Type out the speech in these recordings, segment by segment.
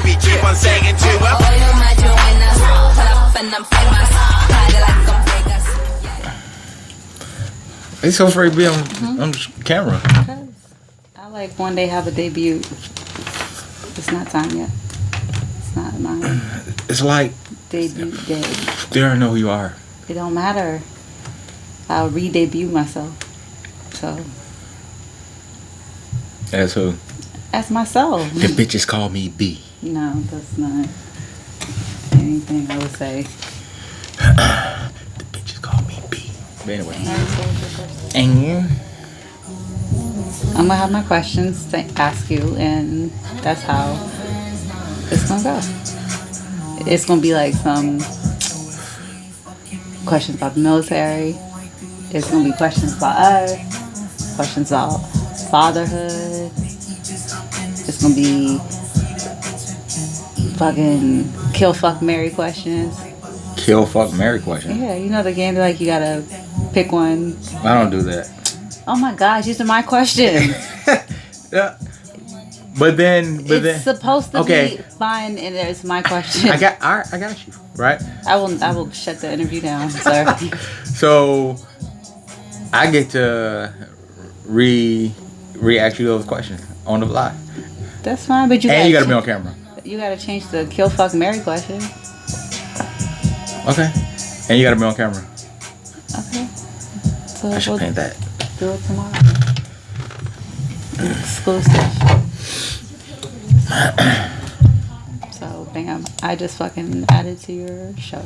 we keep on saying to him. Oh, you might join us. Put up and I'm famous. Party like I'm Vegas. He's so afraid to be on camera. Because I like one day have a debut. It's not time yet. It's not mine. It's like Debut day. they already know who you are. It don't matter. I'll re-debut myself. So As who? that's myself. The bitches call me B. No, that's not anything I would say. The bitches call me B. But anyway. And I'm gonna have my questions to ask you, and that's how it's gonna go. It's gonna be like some questions about the military. It's gonna be questions about us, questions about fatherhood. It's gonna be fucking kill, fuck, marry questions. kill, fuck, marry question. Yeah, you know the game. Like you gotta pick one. I don't do that. Oh my gosh, these are my questions. Yeah. But then It's supposed to okay. be fun, and it's my question. I got you, right? I will shut the interview down, sir. So I get to re-ask you those questions on the fly. That's fine, but you And you gotta be gotta on camera. you gotta change the kill, fuck, marry question. Okay. And you gotta be on camera. Okay. So I should we'll paint that. do it tomorrow. Exclusive. So bam, I just fucking added to your show.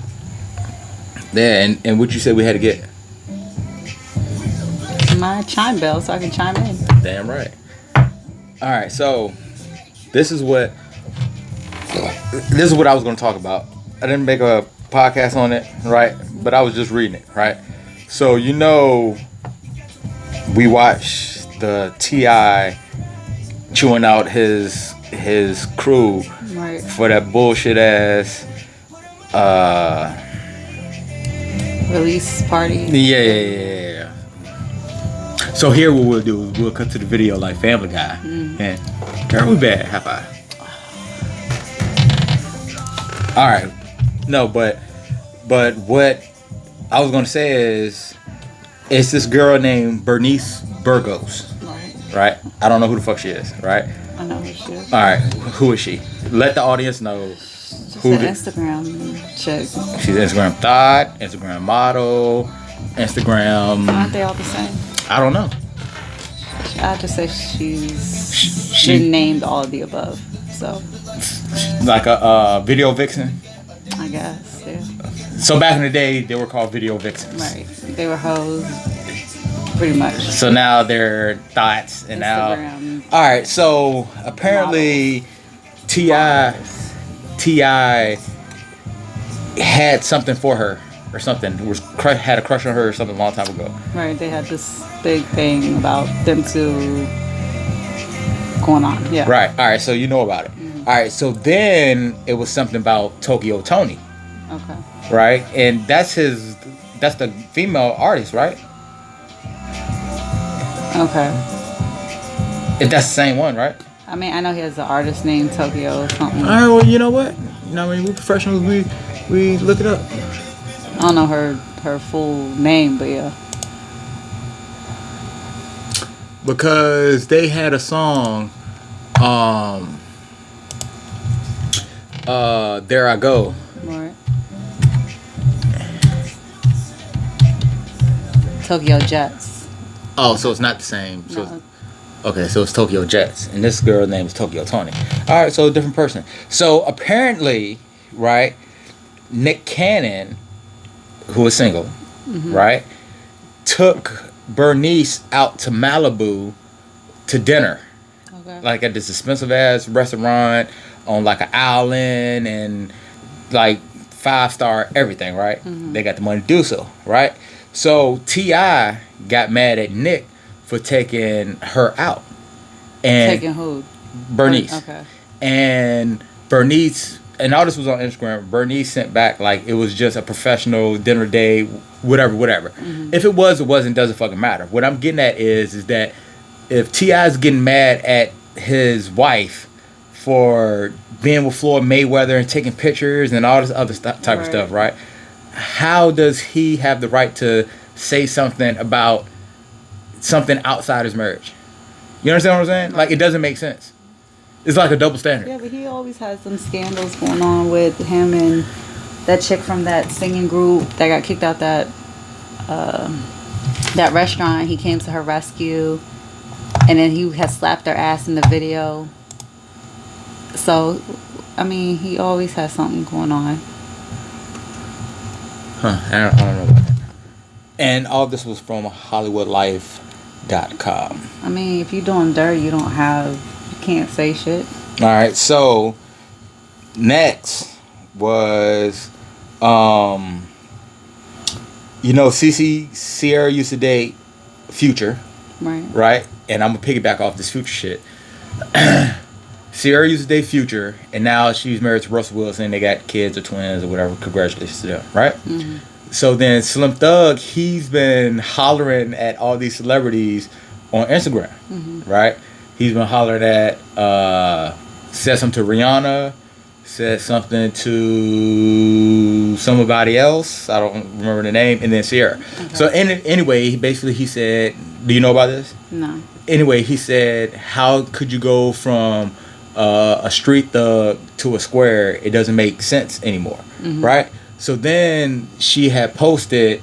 Yeah, and what you said we had to get. My chime bell so I can chime in. Damn right. Alright, so this is what I was gonna talk about. I didn't make a podcast on it, right? But I was just reading it, right? So we watched the T.I. chewing out his crew Right. for that bullshit ass Release party. yeah. So here what we'll do is we'll cut to the video like Family Guy. And girl, we bad, high five. Alright. No, but what I was gonna say is it's this girl named Bernice Burgos. Right. Right? I don't know who the fuck she is, right? I know who she is. Alright, who is she? Let the audience know Just who an the, Instagram chick. she's an Instagram thought, Instagram model, Instagram Aren't they all the same? I don't know. I just say she's She- been named all of the above. So Like a video vixen. I guess, yeah. So back in the day they were called video vixens. Right. They were hoes, pretty much. So now they're thoughts and Instagram. now alright, so apparently T.I. had something for her or something. Had a crush on her or something a long time ago. Right. They had this big thing about them two going on. Yeah. Right. Alright, so you know about it. Alright, so then it was something about Tokyo Tony. Okay. Right? And that's the female artist, right? Okay. If that's the same one, right? I mean, I know he has an artist named Tokyo or something. Alright, well, you know what? You know what I mean? We're professionals, we look it up. I don't know her full name, but yeah. Because they had a song, There I Go. Right. Tokyo Jets. Oh, so it's not the same. So No. okay, so it's Tokyo Jets, and this girl name is Tokyo Tony. All right, so a different person. So apparently, right, Nick Cannon, who is single, right, took Bernice out to Malibu to dinner, Okay. like at this expensive ass restaurant on like an island and like 5-star everything, right? They got the money to do so, right? So T.I. got mad at Nick for taking her out. And Taking who? Bernice. Okay. And Bernice, and all this was on Instagram, Bernice sent back like it was just a professional dinner day, whatever. If it was, it wasn't, doesn't fucking matter. What I'm getting at is that if T.I.'s getting mad at his wife for being with Floyd Mayweather and taking pictures and all this other type of stuff, right? How does he have the right to say something about something outside his marriage? You understand what I'm saying? Like, it doesn't make sense. It's like a double standard. Yeah, but he always has some scandals going on with him and that chick from that singing group that got kicked out that restaurant. He came to her rescue, and then he had slapped her ass in the video. So, I mean, he always has something going on. Huh, I don't know about that. And all this was from HollywoodLife.com. I mean, if you're doing dirt, you can't say shit. All right, so next was, Sierra used to date Future. Right? And I'm going to piggyback off this Future shit. Sierra used to date Future, and now she's married to Russell Wilson. They got kids or twins or whatever. Congratulations to them, right? Mm-hmm. So then Slim Thug, he's been hollering at all these celebrities on Instagram, right? He's been hollering at, said something to Rihanna, said something to somebody else. I don't remember the name, and then Sierra. Okay. So anyway, he said, do you know about this? No. Anyway, he said, how could you go from a street thug to a square? It doesn't make sense anymore, right? So then she had posted,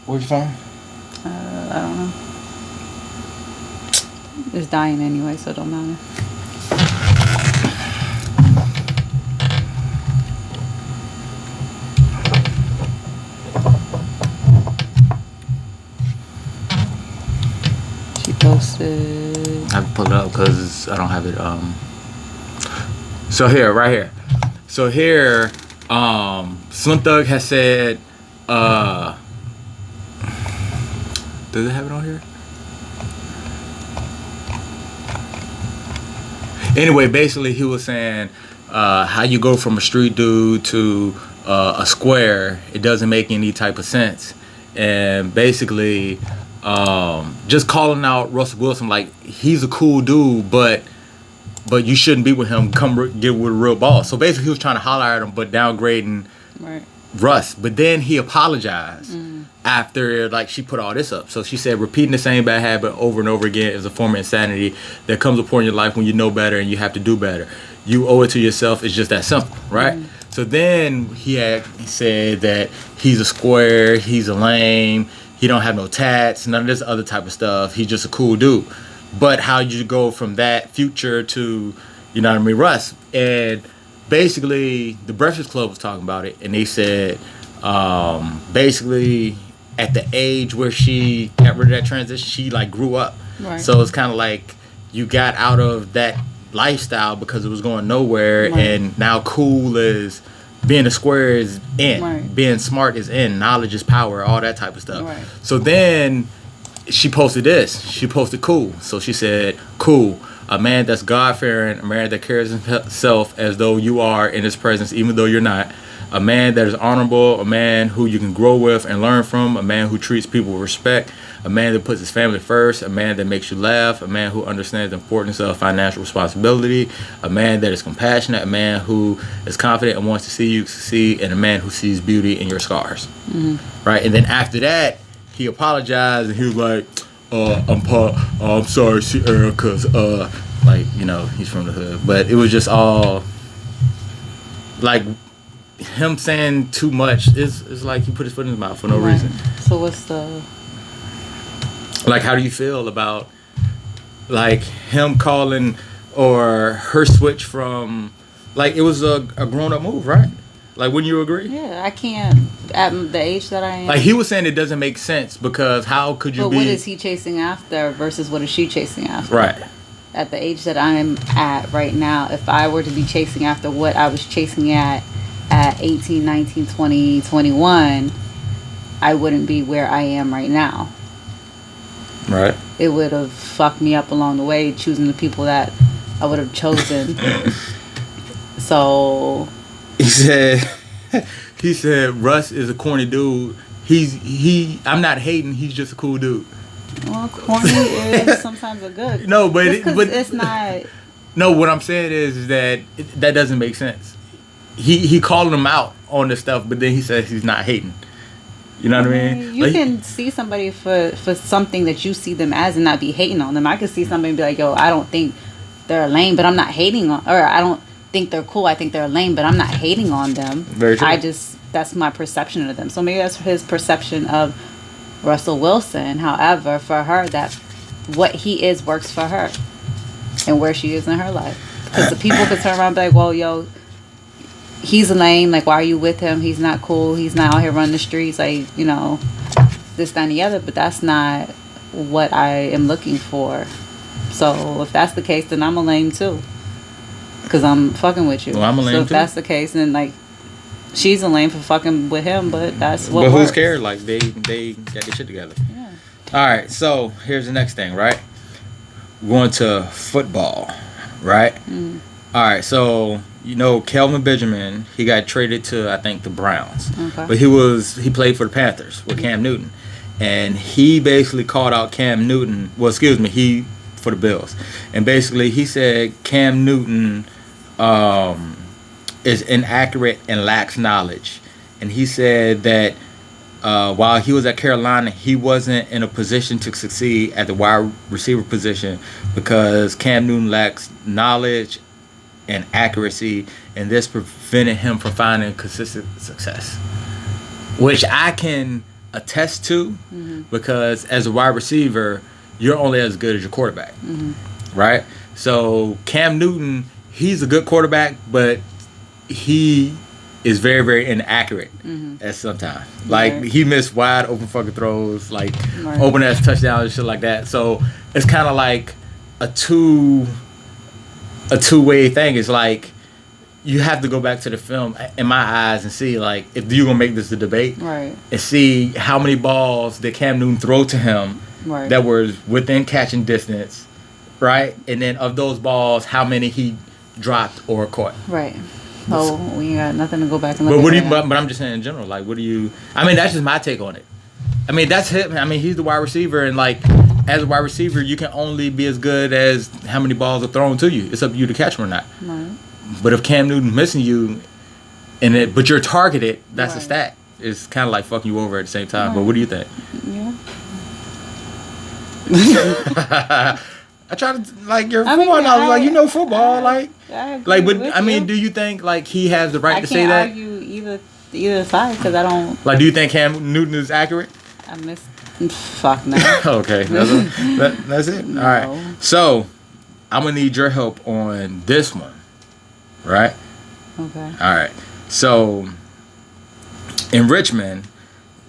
where's your phone? I don't know. It's dying anyway, so it don't matter. She posted. I have to pull it up because I don't have it. So here, right here. So here, Slim Thug has said, does it have it on here? Anyway, basically he was saying how you go from a street dude to a square, it doesn't make any type of sense. And basically just calling out Russell Wilson like he's a cool dude, but you shouldn't be with him. Come get with a real boss. So basically he was trying to holler at him but downgrading Russ. But then he apologized after like she put all this up. So she said repeating the same bad habit over and over again is a form of insanity that comes a point in your life when you know better and you have to do better. You owe it to yourself. It's just that simple, right? So then he said that he's a square, he's a lame, he don't have no tats, none of this other type of stuff. He's just a cool dude. But how you go from that Future to, Russ? And basically, the Breakfast Club was talking about it, and they said, basically, at the age where she got rid of that transition, she like grew up. Right. So it's kind of like you got out of that lifestyle because it was going nowhere, and now cool is being a square is in, being smart is in, knowledge is power, all that type of stuff. Right. So then she posted this. She posted cool. So she said, cool. A man that's God-fearing, a man that carries himself as though you are in his presence, even though you're not. A man that is honorable, a man who you can grow with and learn from, a man who treats people with respect, a man that puts his family first, a man that makes you laugh, a man who understands the importance of financial responsibility, a man that is compassionate, a man who is confident and wants to see you succeed, and a man who sees beauty in your scars. Right? And then after that, he apologized and he was like, I'm sorry, Sierra, because, he's from the hood. But it was just all, like, him saying too much. It's like he put his foot in his mouth for no reason. So what's the... Like, how do you feel about, like, him calling or her switch from, like, it was a grown-up move, right? Like, wouldn't you agree? Yeah, I can't, at the age that I am. Like, he was saying it doesn't make sense because how could you be... But what is he chasing after versus what is she chasing after? Right. At the age that I'm at right now, if I were to be chasing after what I was chasing at 18, 19, 20, 21, I wouldn't be where I am right now. Right. It would have fucked me up along the way, choosing the people that I would have chosen. So... He said Russ is a corny dude. I'm not hating, he's just a cool dude. Well, corny is sometimes a good. No, but it's not No, what I'm saying is that that doesn't make sense. He called him out on this stuff, but then he says he's not hating. You know what I mean? You Like, can see somebody for something that you see them as and not be hating on them. I could see somebody and be like, yo, I don't think they're lame, but I'm not hating on, or I don't think they're cool. I think they're lame, but I'm not hating on them. Very true. That's my perception of them. So maybe that's his perception of Russell Wilson. However, for her, that what he is works for her and where she is in her life. Because the people could turn around and be like, well, yo, he's lame. Like, why are you with him? He's not cool. He's not out here running the streets. Like, you know, this, that, and the other. But that's not what I am looking for. So if that's the case, then I'm a lame too. Because I'm fucking with you. Well, I'm a lame so if too. that's the case, then like, she's a lame for fucking with him. But that's what but who's works. scared? Like they got their shit together. Yeah. All right, so here's the next thing, right? We're going to football, right? All right, so you know Kelvin Benjamin, he got traded to I think the Browns, Okay. but he played for the Panthers with Cam Newton, and he basically called out Cam Newton. Well, excuse me, he for the Bills, and basically he said Cam Newton is inaccurate and lacks knowledge, and he said that. While he was at Carolina, he wasn't in a position to succeed at the wide receiver position because Cam Newton lacks knowledge and accuracy, and this prevented him from finding consistent success. Which I can attest to because as a wide receiver, you're only as good as your quarterback, right? So Cam Newton, he's a good quarterback, but he is very, very inaccurate at sometimes. Like, Right. he missed wide open fucking throws, like Right. open ass touchdowns and shit like that. So it's kind of like a two-way thing. It's like you have to go back to the film in my eyes and see, like, if you're gonna make this a debate, Right. and see how many balls did Cam Newton throw to him Right. that were within catching distance, right? And then of those balls, how many he dropped or caught. Right. So we ain't got nothing to go back and look But at. what do you? right now. But I'm just saying in general. Like, what do you? I mean, that's just my take on it. I mean, that's him. I mean, he's the wide receiver, and like, as a wide receiver, you can only be as good as how many balls are thrown to you. It's up to you to catch them or not. Right. But if Cam Newton's missing you, but you're targeted, that's a Right. stat. It's kind of like fucking you over at the same time. Right. But what do you think? Yeah. I try to like your I mean, football. I was like, I- you know football, like, I agree like. But with I mean, you. do you think like he has the right I to can't say that? argue either side because I don't. Like, do you think Cam Newton is accurate? I miss. Fuck no. Okay, that's it. All right. No. So, I'm gonna need your help on this one, right? Okay. All right. So, in Richmond,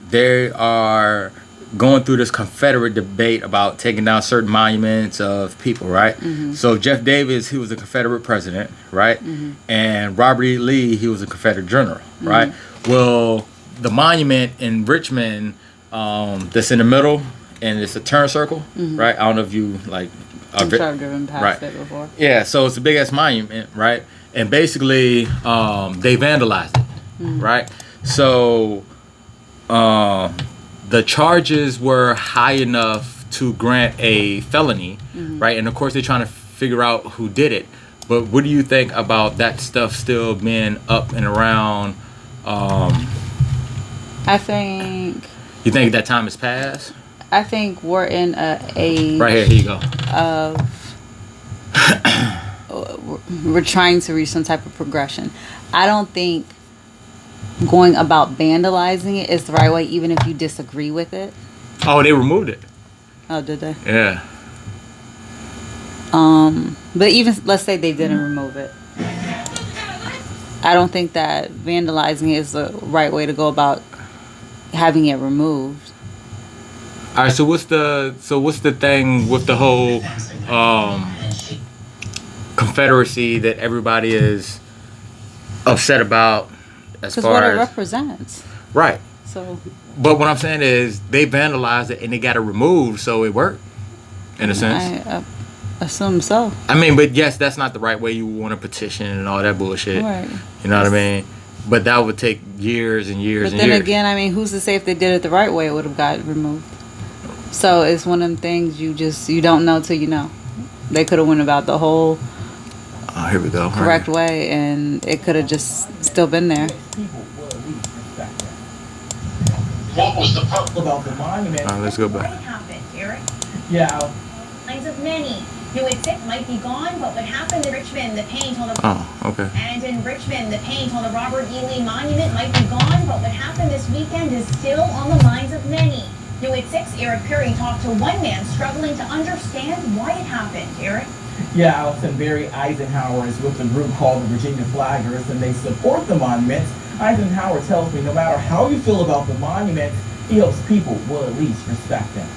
they are going through this Confederate debate about taking down certain monuments of people, right? So Jeff Davis, he was a Confederate president, right? And Robert E. Lee, he was a Confederate general, right? Well, the monument in Richmond, that's in the middle, and it's a turn circle, right? I don't know if you like. I'm sure I've driven past right. it before. Yeah, so it's a big ass monument, right? And basically, they vandalized it, right? So, the charges were high enough to grant a felony, right? And of course, they're trying to figure out who did it. But what do you think about that stuff still being up and around? I think. You think that time has passed? I think we're in a age Right here you go. we're trying to reach some type of progression. I don't think going about vandalizing it is the right way, even if you disagree with it. Oh, they removed it. Oh, did they? Yeah. But even let's say they didn't remove it. I don't think that vandalizing it is the right way to go about having it removed. All right. So what's the thing with the whole Confederacy that everybody is upset about as Because far what it as represents. right? So But what I'm saying is they vandalized it and they got it removed, so it worked in a sense. I assume so. I mean, but yes, that's not the right way you want to petition and all that bullshit. Right. You know what I mean? But that would take years and years But and then years. again, I mean, who's to say if they did it the right way, it would have got removed. So it's one of them things you don't know till you know. They could have went about the whole Oh, here we go. correct way, and it could have just still been there. What was the purpose about the monument? Let's go What back. happened, Eric? Yeah. Lines of many. New at 6 might be gone, but what happened in Richmond, the paint on the Okay. and in Richmond, the paint on the Robert E. Lee Monument might be gone, but what happened this weekend is still on the minds of many. New at 6, Eric Perry talked to one man struggling to understand why it happened. Eric? Yeah, Allison, Barry Eisenhower is with a group called the Virginia Flaggers, and they support the monuments. Eisenhower tells me no matter how you feel about the monuments, he hopes people will at least respect them.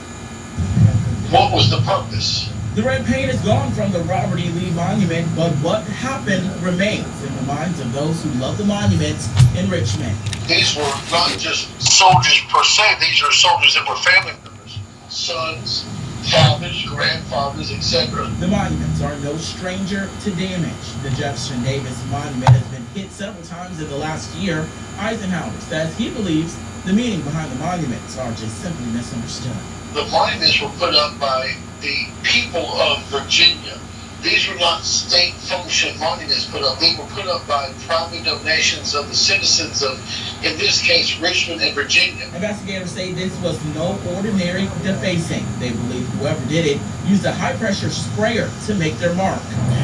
What was the purpose? The red paint is gone from the Robert E. Lee Monument, but what happened remains in the minds of those who love the monuments in Richmond. These were not just soldiers per se, these are soldiers that were family members, sons, fathers, grandfathers, etc. The monuments are no stranger to damage. The Jefferson Davis Monument has been hit several times in the last year. Eisenhower says he believes the meaning behind the monuments are just simply misunderstood. The monuments were put up by the people of Virginia. These were not state function monuments put up. They were put up by private donations of the citizens of, in this case, Richmond and Virginia. Investigators say this was no ordinary defacing. They believe whoever did it used a high-pressure sprayer to make their mark.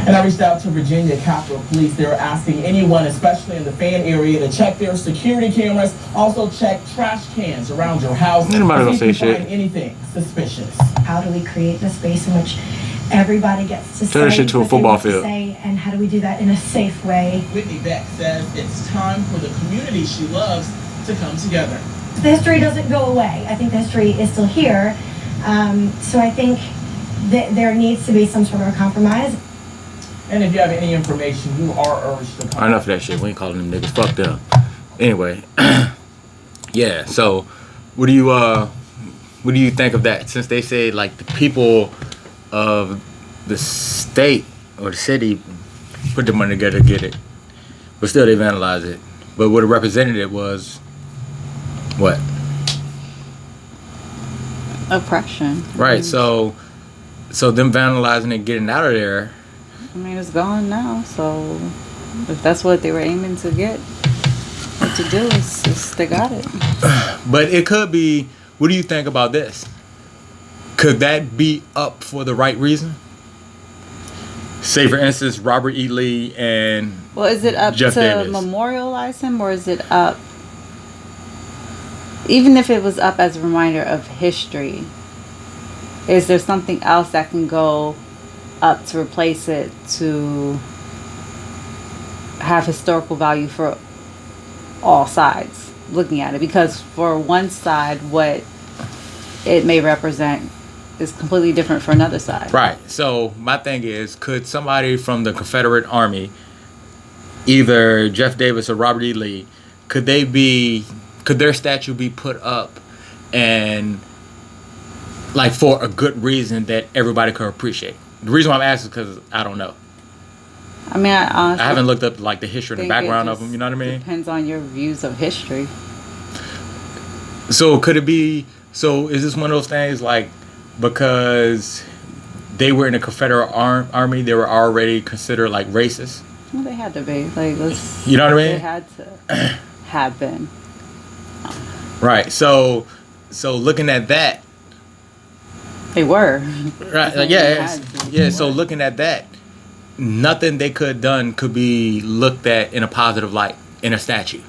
And I reached out to Virginia Capitol Police. They were asking anyone, especially in the fan area, to check their security cameras. Also check trash cans around your house. Anybody gonna See if say you shit? find anything suspicious. How do we create a space in which everybody gets to Turn this say shit to a what they football want to field. say, and how do we do that in a safe way? Whitney Beck says it's time for the community she loves to come together. The history doesn't go away. I think the history is still here. So I think that there needs to be some sort of a compromise. And if you have any information, you are urged to contact. Enough of that shit. We ain't calling them niggas. Fuck them. Anyway, yeah. So, what do you think of that? Since they say like the people of the state or the city put the money together to get it, but still they vandalize it. But what it represented was what? Oppression. Right. So them vandalizing it, getting out of there. I mean, it's gone now. So if that's what they were aiming to get, what to do is they got it. But it could be. What do you think about this? Could that be up for the right reason? Say, for instance, Robert E. Lee and Well, is it up Jeff to Davis. memorialize him, or is it up? Even if it was up as a reminder of history, is there something else that can go up to replace it to have historical value for all sides looking at it? Because for one side, what it may represent is completely different for another side. Right. So my thing is, could somebody from the Confederate Army, either Jeff Davis or Robert E. Lee, could their statue be put up and like for a good reason that everybody could appreciate? The reason why I'm asking is because I don't know. I mean, I honestly I haven't looked up like the history and the think it background of just them. You know what I mean? Depends on your views of history. So could it be? So is this one of those things like because they were in the Confederate Army, they were already considered like racist? Well, they had to be. Like, let's. You know what I mean? They had to have been. Right. So looking at that, They were. right? Like, yeah. So looking at that, nothing they could have done could be looked at in a positive light in a statue.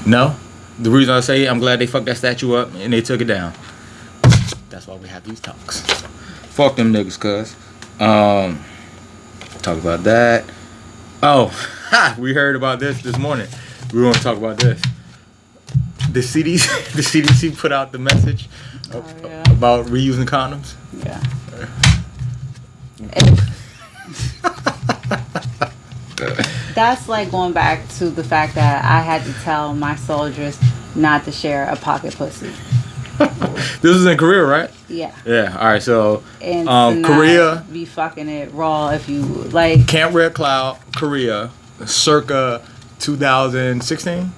No. The reason I say I'm glad they fucked that statue up and they took it down. That's why we have these talks. Fuck them niggas, cuz. Talk about that. Oh, we heard about this morning. We want to talk about this. The CDC put out the message about reusing condoms. Yeah. That's like going back to the fact that I had to tell my soldiers not to share a pocket pussy. This is in Korea, right? Yeah. Yeah. All right. So, And to not Korea, be fucking it raw if you like. Camp Red Cloud, Korea, circa 2016.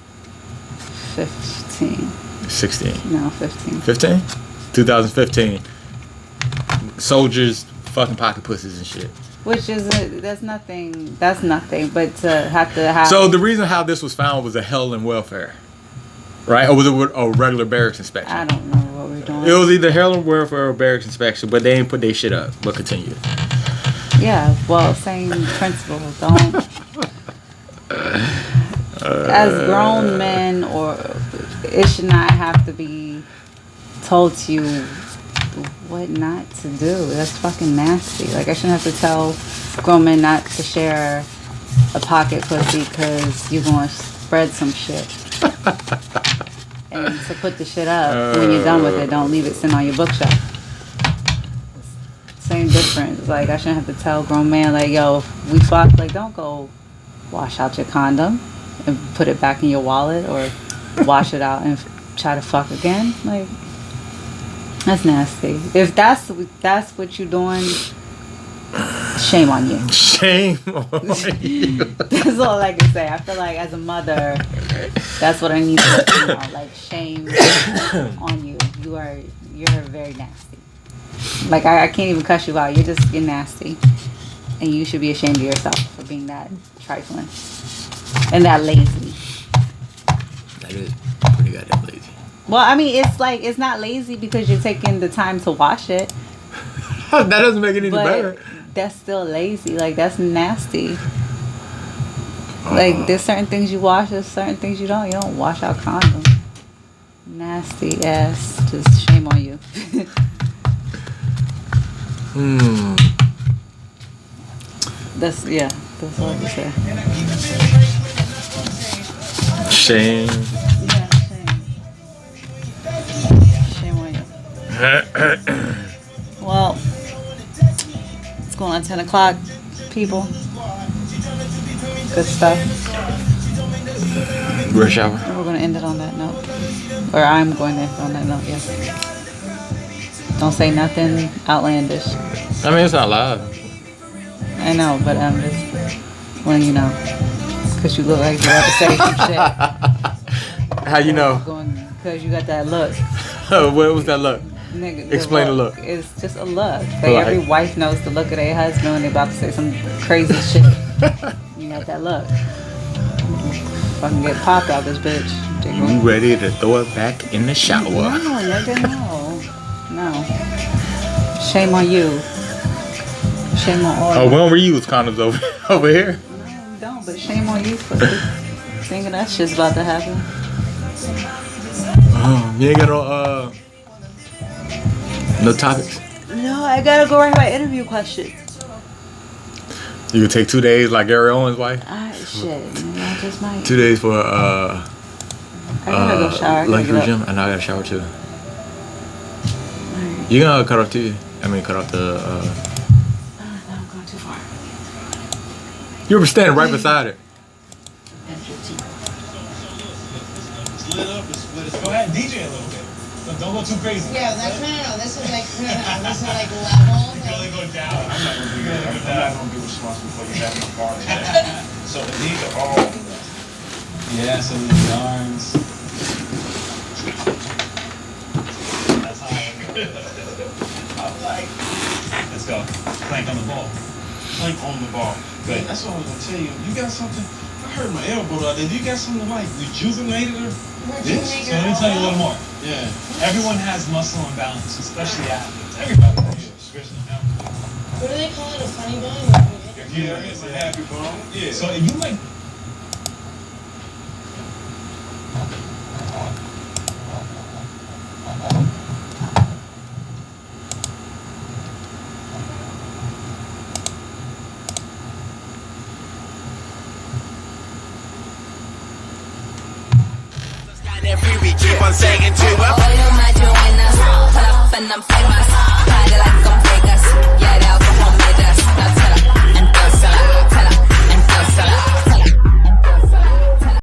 15. 16. No, 15. 15? 2015. soldiers fucking pocket pussies and shit. Which is that's nothing. That's nothing. But to have. So the reason how this was found was a hell and welfare, right? Or was it a regular barracks inspection? I don't know what we're doing. It was either hell and welfare or barracks inspection, but they ain't put their shit up. But continue. Yeah, well, same principle. Don't. As grown men, or it should not have to be told to you what not to do. That's fucking nasty. Like, I shouldn't have to tell grown men not to share a pocket pussy because you're going to spread some shit. And to put the shit up when you're done with it, don't leave it sitting on your bookshelf. Same difference. Like, I shouldn't have to tell grown man, like, yo, if we fuck, like, don't go wash out your condom and put it back in your wallet, or wash it out and try to fuck again. Like, that's nasty. If that's what you're doing, shame on you. Shame on you. That's all I can say. I feel like as a mother, that's what I need to know. Like, shame on you. You're very nasty. Like, I can't even cuss you out. You're nasty. And you should be ashamed of yourself for being that trifling. And that lazy. That is pretty goddamn lazy. Well, I mean, it's not lazy because you're taking the time to wash it. That doesn't make it any But better. that's still lazy. Like, that's nasty. Like, there's certain things you wash, there's certain things you don't. You don't wash out condoms. Nasty ass. Just shame on you. That's all I can say. Shame. Yeah, shame on you. Well, it's going on 10 o'clock, people. Good stuff. Rush hour. And we're going to end it on that note. Or I'm going to end it on that note, yes. Don't say nothing outlandish. I mean, it's not live. I know, but I'm just letting you know. Because you look like you're about to say some shit. How you know? Because you got that look. What was that look? Nigga, Explain the look. It's just a look. Like, Like- every wife knows the look of their husband when they're about to say some crazy shit. You got that look. Fucking get popped out this bitch. You ready to throw it back in the shower? No, nigga, no. Shame on you. Shame on all. Oh, we don't reuse condoms over here. No, we don't, but shame on you for thinking that shit's about to happen. You ain't got no topics. No, I gotta go write my interview questions. You could take 2 days like Gary Owens' wife. Shit, I just might. 2 days for I gotta go shower. I gotta luxury get gym, and I gotta shower too. You gonna cut off the? I mean, cut off the. No, I'm going too far. You were standing right beside it. Split up, go ahead, DJ a little bit. Don't go too crazy. Yeah, that's no. This is like this is like level. You can only go down. I'm not gonna be good. I'm not gonna be responsible for you having a party. So these are all. Yeah, so these arms. That's high. I'm like, let's go. Plank on the ball. Plank on the ball. Good. That's what I was gonna tell you. You got something? I heard my elbow the other day. You got something like rejuvenated her? Yes. So let me tell you a little more. Yeah. Everyone has muscle imbalance, especially athletes. Everybody does. Especially now. What do they call it? A funny bone? Yeah, it's a happy bone. Yeah. So if you like. Oh, you might join us.